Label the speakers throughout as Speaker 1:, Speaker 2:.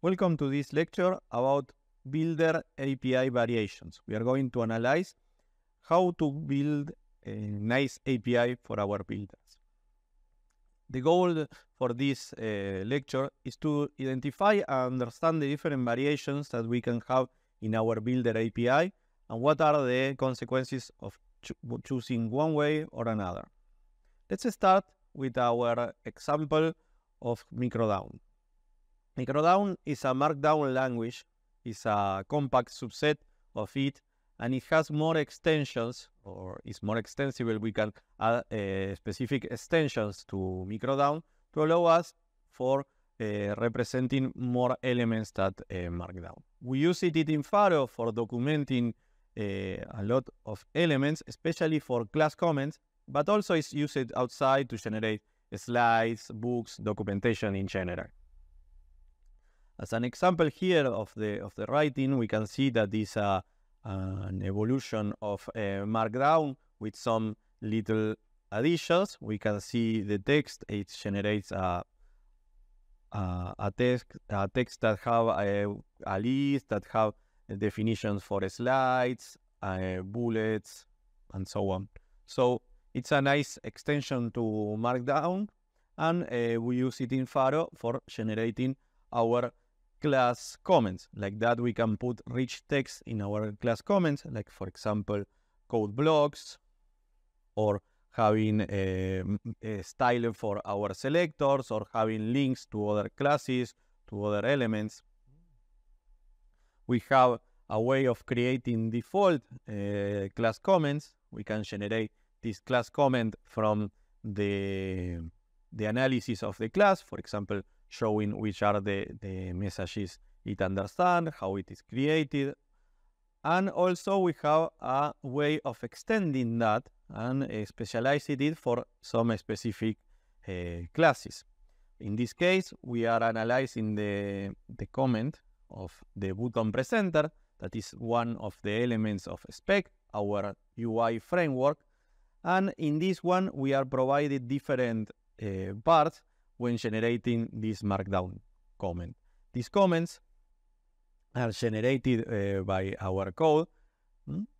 Speaker 1: Welcome to this lecture about Builder API variations. We are going to analyze how to build a nice API for our builders. The goal for this lecture is to identify and understand the different variations that we can have in our Builder API and what are the consequences of choosing one way or another. Let's start with our example of Microdown. Microdown is a markdown language, it's a compact subset of it, and it has more extensions, or is more extensible. We can add specific extensions to Microdown to allow us for representing more elements that markdown. We use it in Pharo for documenting a lot of elements, especially for class comments, but also it's used outside to generate slides, books, documentation in general. As an example here of the writing, we can see that this is an evolution of Markdown with some little additions. We can see the text. It generates a text that have a list, that have definitions for slides, bullets, and so on. So it's a nice extension to Markdown, and we use it in Pharo for generating our class comments. Like that, we can put rich text in our class comments, like for example, code blocks, or having a style for our selectors, or having links to other classes, to other elements. We have a way of creating default class comments. We can generate this class comment from the analysis of the class, for example, showing which are the messages it understands, how it is created. And also we have a way of extending that and specializing it for some specific classes. In this case, we are analyzing the comment of the button presenter, that is one of the elements of Spec, our UI framework. And in this one, we are provided different parts when generating this markdown comment. These comments are generated by our code,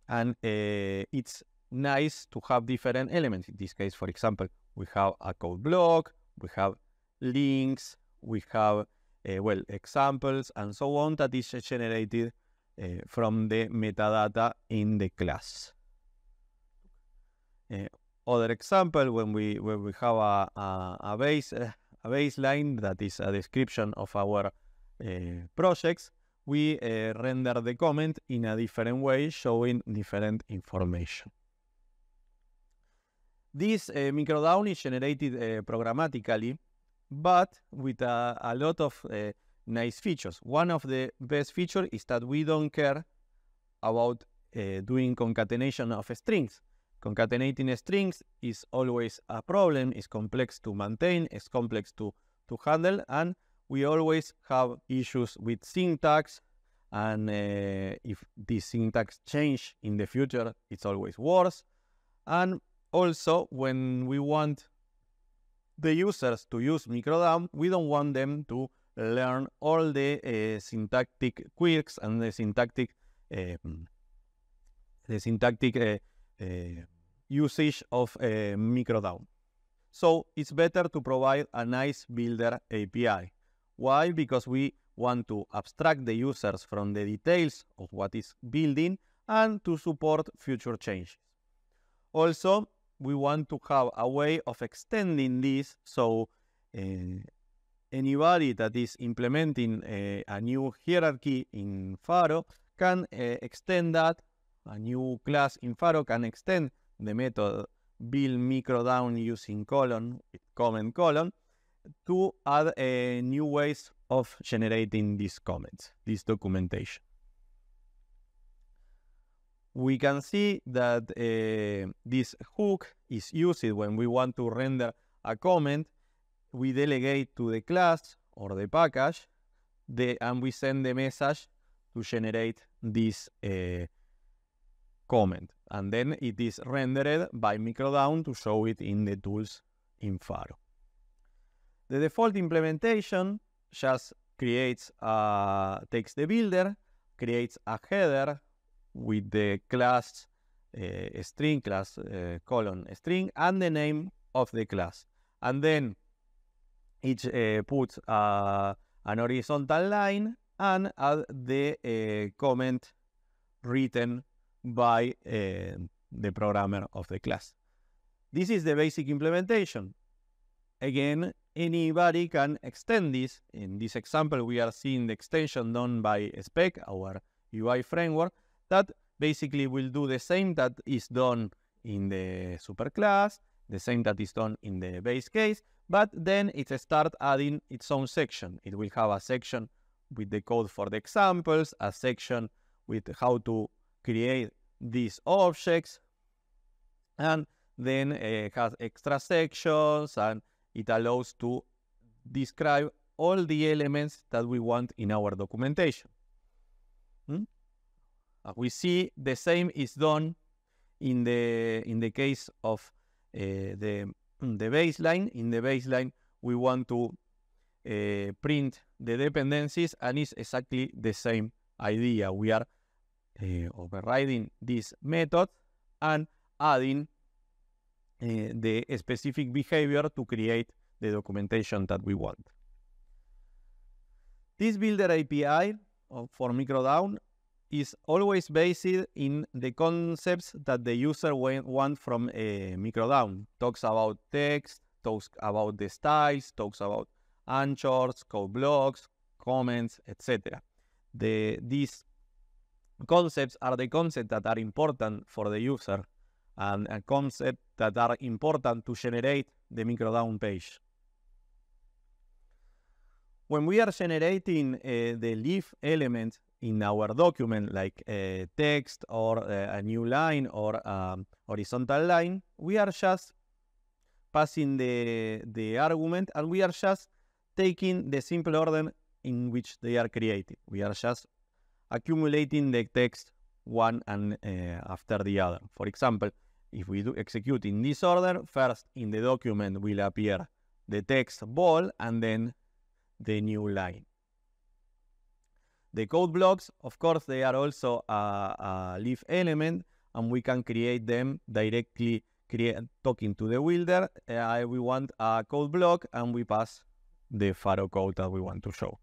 Speaker 1: and it's nice to have different elements. In this case, for example, we have a code block, we have links, we have examples, and so on, that is generated from the metadata in the class. Other example, when we have a baseline that is a description of our projects, we render the comment in a different way, showing different information. This Microdown is generated programmatically, but with a lot of nice features. One of the best features is that we don't care about doing concatenation of strings. Concatenating strings is always a problem. It's complex to maintain, it's complex to handle, and we always have issues with syntax, and if this syntax change in the future, it's always worse. And also, when we want the users to use Microdown, we don't want them to learn all the syntactic quirks and the syntactic usage of Microdown. So it's better to provide a nice builder API. Why? Because we want to abstract the users from the details of what is building and to support future changes. Also, we want to have a way of extending this, so anybody that is implementing a new hierarchy in Pharo can extend that. A new class in Pharo can extend the method build Microdown using colon, with comment colon, to add new ways of generating these comments, this documentation. We can see that this hook is used when we want to render a comment. We delegate to the class or the package, and we send the message to generate this comment. And then it is rendered by Microdown to show it in the tools in Pharo. The default implementation just takes the builder, creates a header with the class string, colon string, and the name of the class. And then it puts an horizontal line and add the comment written by the programmer of the class. This is the basic implementation. Again, anybody can extend this. In this example, we are seeing the extension done by Spec, our UI framework, that basically will do the same that is done in the superclass, the same that is done in the base case, but then it starts adding its own section. It will have a section with the code for the examples, a section with how to create these objects, and then it has extra sections, and it allows to describe all the elements that we want in our documentation. We see the same is done in the case of the baseline. In the baseline, we want to print the dependencies, and it's exactly the same idea. We are overriding this method and adding the specific behavior to create the documentation that we want. This builder API for Microdown is always based in the concepts that the user wants from Microdown. Talks about text, talks about the styles, talks about anchors, code blocks, comments, etc. These concepts are the concepts that are important for the user and a concept that are important to generate the Microdown page. When we are generating the leaf element in our document, like text or a new line or horizontal line, we are just passing the argument, and we are just taking the simple order in which they are created. We are just accumulating the text one and after the other. For example, if we do execute in this order, first in the document will appear the text ball and then the new line. The code blocks, of course, they are also a leaf element, and we can create them directly talking to the builder. We want a code block, and we pass the Pharo code that we want to show.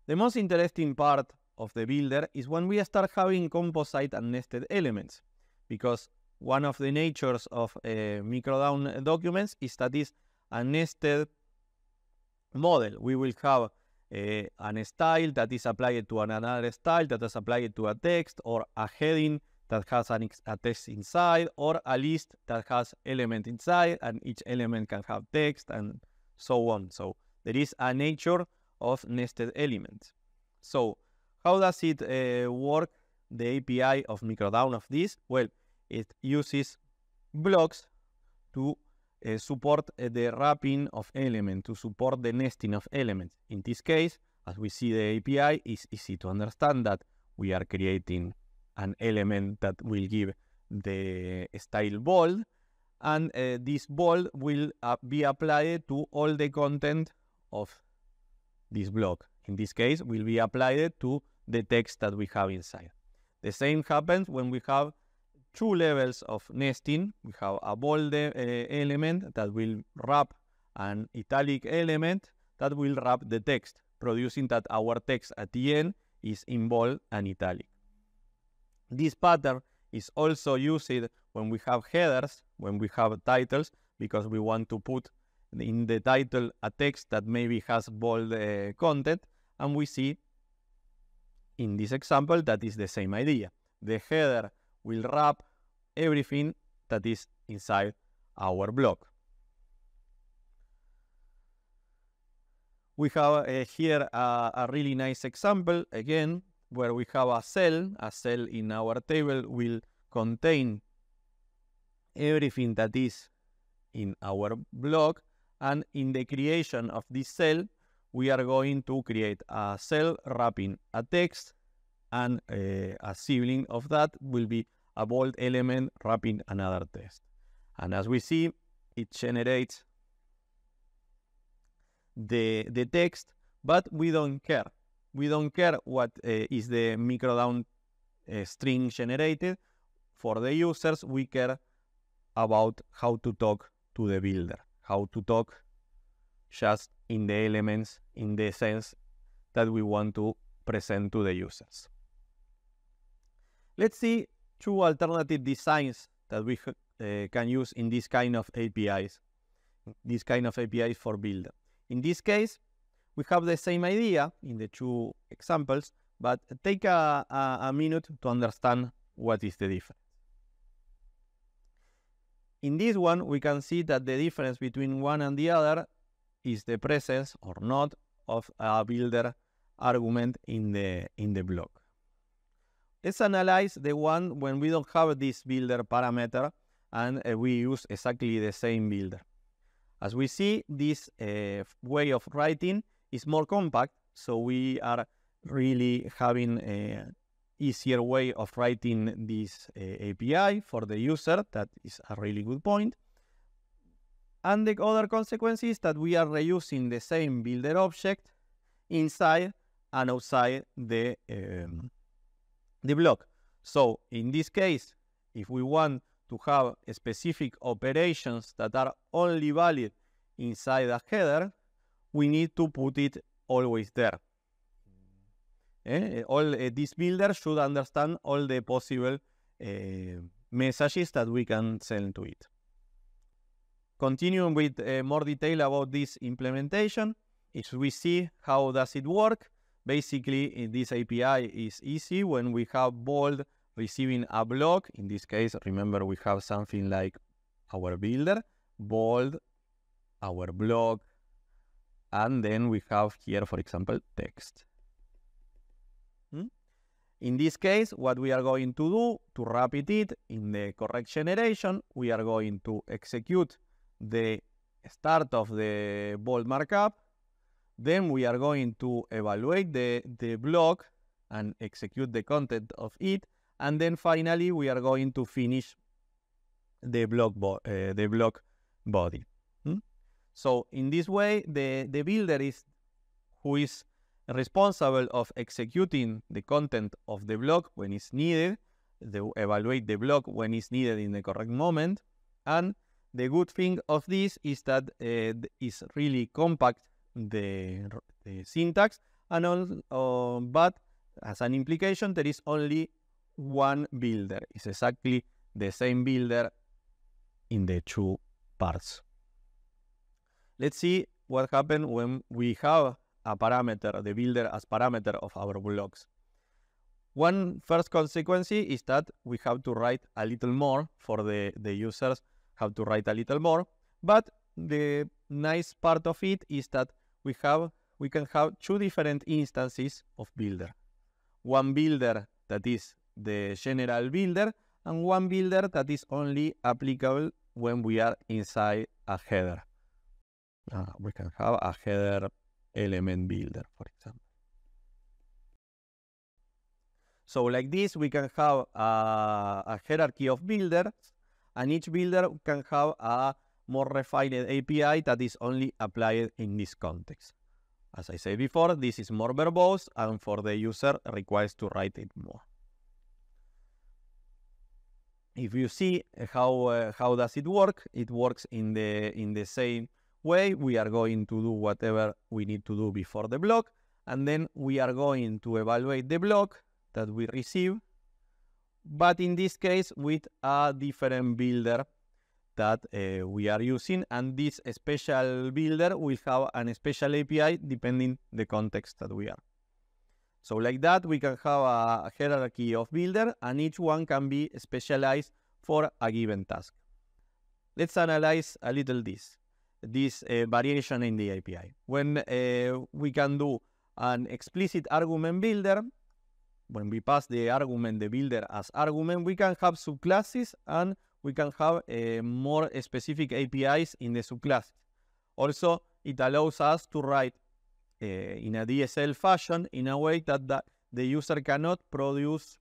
Speaker 1: The most interesting part of the builder is when we start having composite and nested elements, because one of the natures of Microdown documents is that is a nested model. We will have an style that is applied to another style that is applied to a text, or a heading that has a text inside, or a list that has element inside, and each element can have text, and so on. So there is a nature of nested elements. So how does it work, the API of Microdown of this? Well, it uses blocks to support the wrapping of elements, to support the nesting of elements. In this case, as we see the API, it's easy to understand that we are creating an element that will give the style bold, and this bold will be applied to all the content of this block. In this case, will be applied to the text that we have inside. The same happens when we have two levels of nesting. We have a bold element that will wrap an italic element that will wrap the text, producing that our text at the end is in bold and italic. This pattern is also used when we have headers, when we have titles, because we want to put in the title a text that maybe has bold content, and we see in this example that is the same idea. The header will wrap everything that is inside our block. We have here a really nice example, again, where we have a cell. A cell in our table will contain everything that is in our block, and in the creation of this cell, we are going to create a cell wrapping a text, and a sibling of that will be a bold element wrapping another text. And as we see, it generates the text but we don't care. We don't care what is the microdown string generated. For the users, we care about how to talk to the builder, how to talk just in the elements, in the sense that we want to present to the users. Let's see two alternative designs that we can use in this kind of APIs, for builder. In this case, we have the same idea in the two examples, but take a minute to understand what is the difference. In this one, we can see that the difference between one and the other is the presence or not of a builder argument in the block. Let's analyze the one when we don't have this builder parameter and we use exactly the same builder. As we see, this way of writing is more compact, so we are really having an easier way of writing this API for the user. That is a really good point. And the other consequence is that we are reusing the same builder object inside and outside the block. So in this case, if we want to have specific operations that are only valid inside a header, we need to put it always there. This builder should understand all the possible messages that we can send to it. Continuing with more detail about this implementation, if we see how does it work, basically this API is easy when we have bold receiving a block. In this case, remember we have something like our builder, bold, our block, and then we have here, for example, text. In this case, what we are going to do to repeat it in the correct generation, we are going to execute the start of the bold markup. Then we are going to evaluate the block and execute the content of it. And then finally, we are going to finish the block body. So in this way, the builder is who is responsible of executing the content of the block when it's needed, evaluate the block when it's needed in the correct moment. And the good thing of this is that it's really compact, the syntax, and but as an implication, there is only one builder. It's exactly the same builder in the two parts. Let's see what happens when we have a parameter, the builder as parameter of our blocks. One first consequence is that we have to write a little more for the users have to write a little more. But the nice part of it is that we can have two different instances of builder. One builder that is the general builder, and one builder that is only applicable when we are inside a header. We can have a header element builder, for example. So like this, we can have a hierarchy of builders, and each builder can have a more refined API that is only applied in this context. As I said before, this is more verbose, and for the user requires to write it more. If you see how does it work, it works in the same way. We are going to do whatever we need to do before the block, and then we are going to evaluate the block that we receive, but in this case with a different builder that we are using, and this special builder will have a special API depending the context that we are. So like that, we can have a hierarchy of builder, and each one can be specialized for a given task. Let's analyze a little this variation in the API. When we can do an explicit argument builder, when we pass the argument, the builder as argument, we can have subclasses, and we can have more specific APIs in the subclasses. Also, it allows us to write in a DSL fashion in a way that the user cannot produce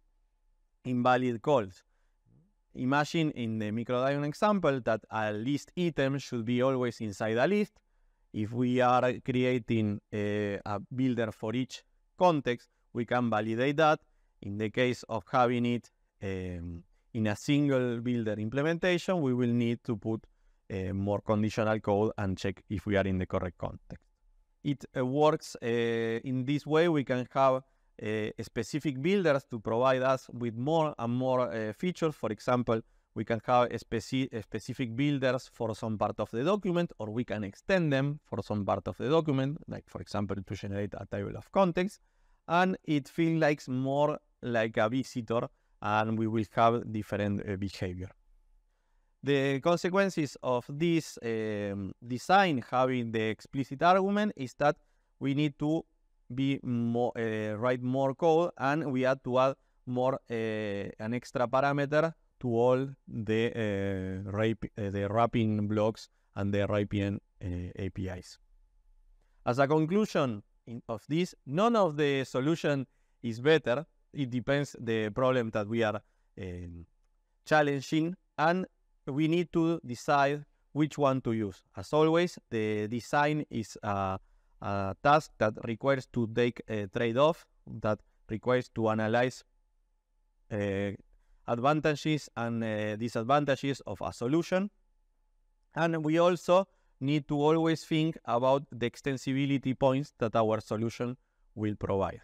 Speaker 1: invalid calls. Imagine in the microdiagram example that a list item should be always inside a list. if we are creating a builder for each context, we can validate that. In the case of having it in a single builder implementation, we will need to put more conditional code and check if we are in the correct context. It works in this way. We can have specific builders to provide us with more and more features. For example, we can have specific builders for some part of the document, or we can extend them for some part of the document, like for example, to generate a table of contents. And it feels like more like a visitor, and we will have different behavior. The consequences of this design having the explicit argument is that we need to be more, write more code, and we had to add more an extra parameter to all the wrapping blocks and the wrapping APIs. As a conclusion of this, none of the solution is better. It depends the problem that we are challenging, and we need to decide which one to use. As always, the design is a task that requires to take a trade-off, that requires to analyze advantages and disadvantages of a solution. And we also need to always think about the extensibility points that our solution will provide.